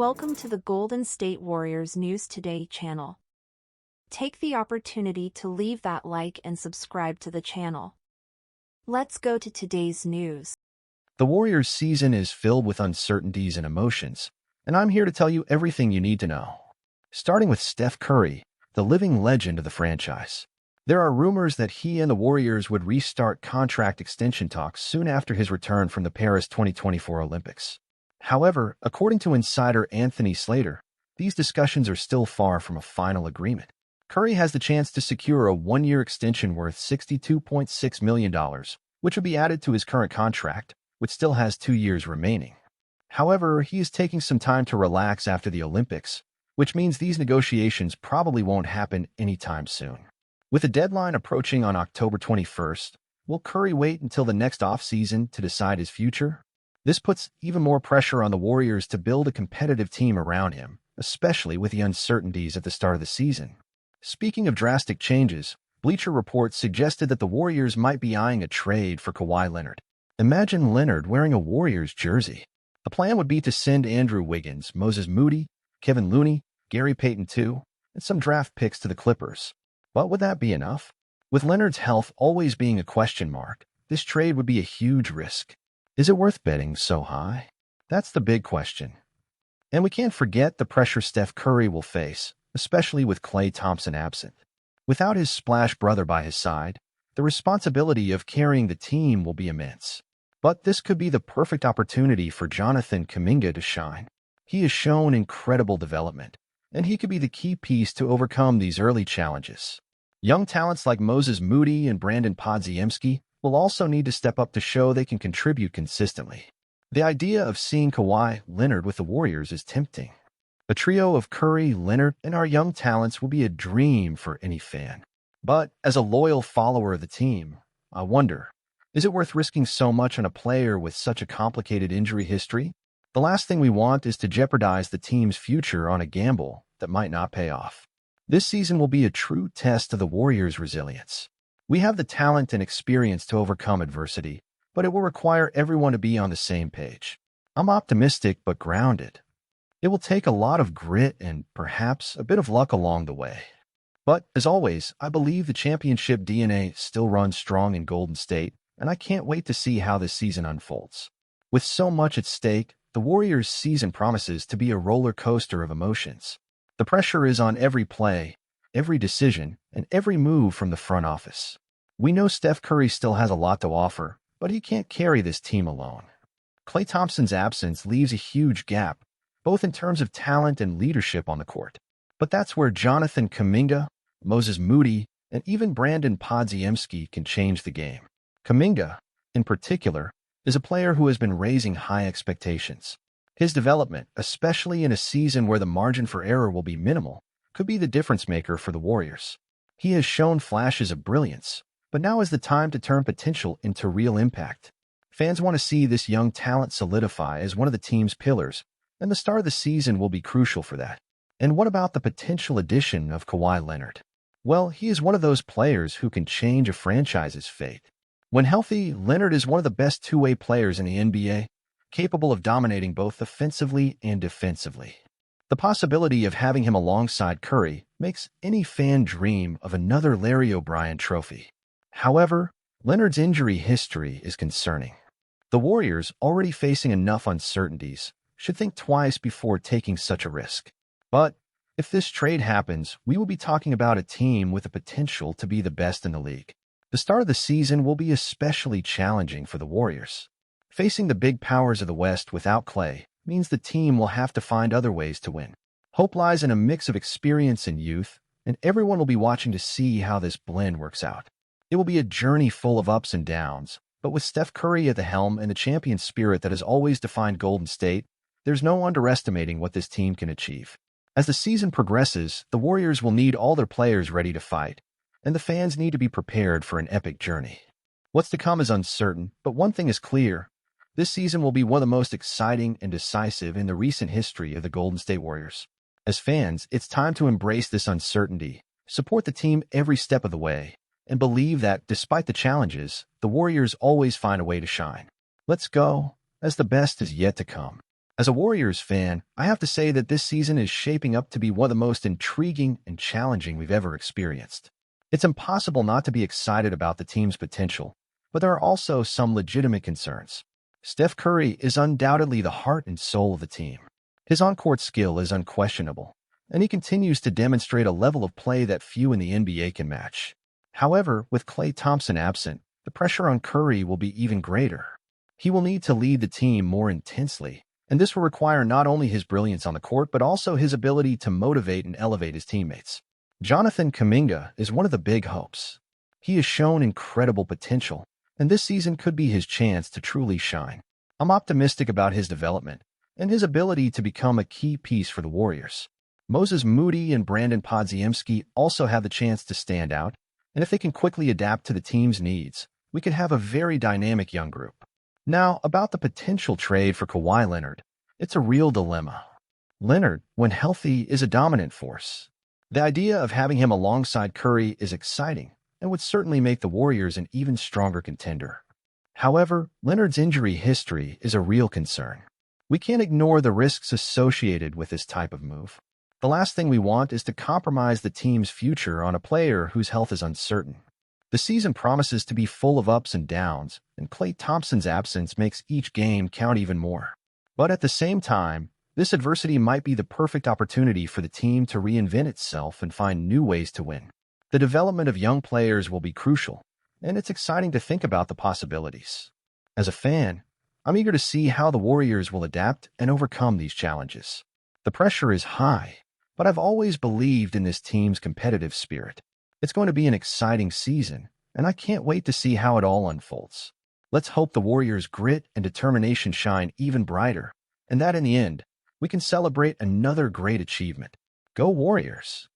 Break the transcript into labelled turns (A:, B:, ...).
A: Welcome to the Golden State Warriors News Today channel. Take the opportunity to leave that like and subscribe to the channel. Let's go to today's news.
B: The Warriors season is filled with uncertainties and emotions, and I'm here to tell you everything you need to know. Starting with Steph Curry, the living legend of the franchise. There are rumors that he and the Warriors would restart contract extension talks soon after his return from the Paris 2024 Olympics. However, according to insider Anthony Slater, these discussions are still far from a final agreement. Curry has the chance to secure a one-year extension worth $62.6 million, which would be added to his current contract, which still has 2 years remaining. However, he is taking some time to relax after the Olympics, which means these negotiations probably won't happen anytime soon. With the deadline approaching on October 21st, will Curry wait until the next offseason to decide his future? This puts even more pressure on the Warriors to build a competitive team around him, especially with the uncertainties at the start of the season. Speaking of drastic changes, Bleacher Report suggested that the Warriors might be eyeing a trade for Kawhi Leonard. Imagine Leonard wearing a Warriors jersey. The plan would be to send Andrew Wiggins, Moses Moody, Kevin Looney, Gary Payton II, and some draft picks to the Clippers. But would that be enough? With Leonard's health always being a question mark, this trade would be a huge risk. Is it worth betting so high? That's the big question. And we can't forget the pressure Steph Curry will face, especially with Klay Thompson absent. Without his splash brother by his side, the responsibility of carrying the team will be immense. But this could be the perfect opportunity for Jonathan Kuminga to shine. He has shown incredible development, and he could be the key piece to overcome these early challenges. Young talents like Moses Moody and Brandon Podziemski will also need to step up to show they can contribute consistently. The idea of seeing Kawhi Leonard with the Warriors is tempting. A trio of Curry, Leonard, and our young talents will be a dream for any fan. But as a loyal follower of the team, I wonder, is it worth risking so much on a player with such a complicated injury history? The last thing we want is to jeopardize the team's future on a gamble that might not pay off. This season will be a true test of the Warriors' resilience. We have the talent and experience to overcome adversity, but it will require everyone to be on the same page. I'm optimistic but grounded. It will take a lot of grit and perhaps a bit of luck along the way. But, as always, I believe the championship DNA still runs strong in Golden State, and I can't wait to see how this season unfolds. With so much at stake, the Warriors' season promises to be a roller coaster of emotions. The pressure is on every play, every decision, and every move from the front office. We know Steph Curry still has a lot to offer, but he can't carry this team alone. Klay Thompson's absence leaves a huge gap, both in terms of talent and leadership on the court. But that's where Jonathan Kuminga, Moses Moody, and even Brandon Podziemski can change the game. Kuminga, in particular, is a player who has been raising high expectations. His development, especially in a season where the margin for error will be minimal, could be the difference maker for the Warriors. He has shown flashes of brilliance, but now is the time to turn potential into real impact. Fans want to see this young talent solidify as one of the team's pillars, and the start of the season will be crucial for that. And what about the potential addition of Kawhi Leonard? Well, he is one of those players who can change a franchise's fate. When healthy, Leonard is one of the best two-way players in the NBA, capable of dominating both offensively and defensively. The possibility of having him alongside Curry makes any fan dream of another Larry O'Brien trophy. However, Leonard's injury history is concerning. The Warriors, already facing enough uncertainties, should think twice before taking such a risk. But if this trade happens, we will be talking about a team with the potential to be the best in the league. The start of the season will be especially challenging for the Warriors. Facing the big powers of the West without Klay means the team will have to find other ways to win. Hope lies in a mix of experience and youth, and everyone will be watching to see how this blend works out. It will be a journey full of ups and downs, but with Steph Curry at the helm and the champion spirit that has always defined Golden State, there's no underestimating what this team can achieve. As the season progresses, the Warriors will need all their players ready to fight, and the fans need to be prepared for an epic journey. What's to come is uncertain, but one thing is clear. This season will be one of the most exciting and decisive in the recent history of the Golden State Warriors. As fans, it's time to embrace this uncertainty, support the team every step of the way, and believe that, despite the challenges, the Warriors always find a way to shine. Let's go, as the best is yet to come. As a Warriors fan, I have to say that this season is shaping up to be one of the most intriguing and challenging we've ever experienced. It's impossible not to be excited about the team's potential, but there are also some legitimate concerns. Steph Curry is undoubtedly the heart and soul of the team. His on-court skill is unquestionable, and he continues to demonstrate a level of play that few in the NBA can match. However, with Klay Thompson absent, the pressure on Curry will be even greater. He will need to lead the team more intensely, and this will require not only his brilliance on the court but also his ability to motivate and elevate his teammates. Jonathan Kuminga is one of the big hopes. He has shown incredible potential, and this season could be his chance to truly shine. I'm optimistic about his development and his ability to become a key piece for the Warriors. Moses Moody and Brandon Podziemski also have the chance to stand out, and if they can quickly adapt to the team's needs, we could have a very dynamic young group. Now, about the potential trade for Kawhi Leonard, it's a real dilemma. Leonard, when healthy, is a dominant force. The idea of having him alongside Curry is exciting and would certainly make the Warriors an even stronger contender. However, Leonard's injury history is a real concern. We can't ignore the risks associated with this type of move. The last thing we want is to compromise the team's future on a player whose health is uncertain. The season promises to be full of ups and downs, and Klay Thompson's absence makes each game count even more. But at the same time, this adversity might be the perfect opportunity for the team to reinvent itself and find new ways to win. The development of young players will be crucial, and it's exciting to think about the possibilities. As a fan, I'm eager to see how the Warriors will adapt and overcome these challenges. The pressure is high, but I've always believed in this team's competitive spirit. It's going to be an exciting season, and I can't wait to see how it all unfolds. Let's hope the Warriors' grit and determination shine even brighter, and that in the end, we can celebrate another great achievement. Go Warriors!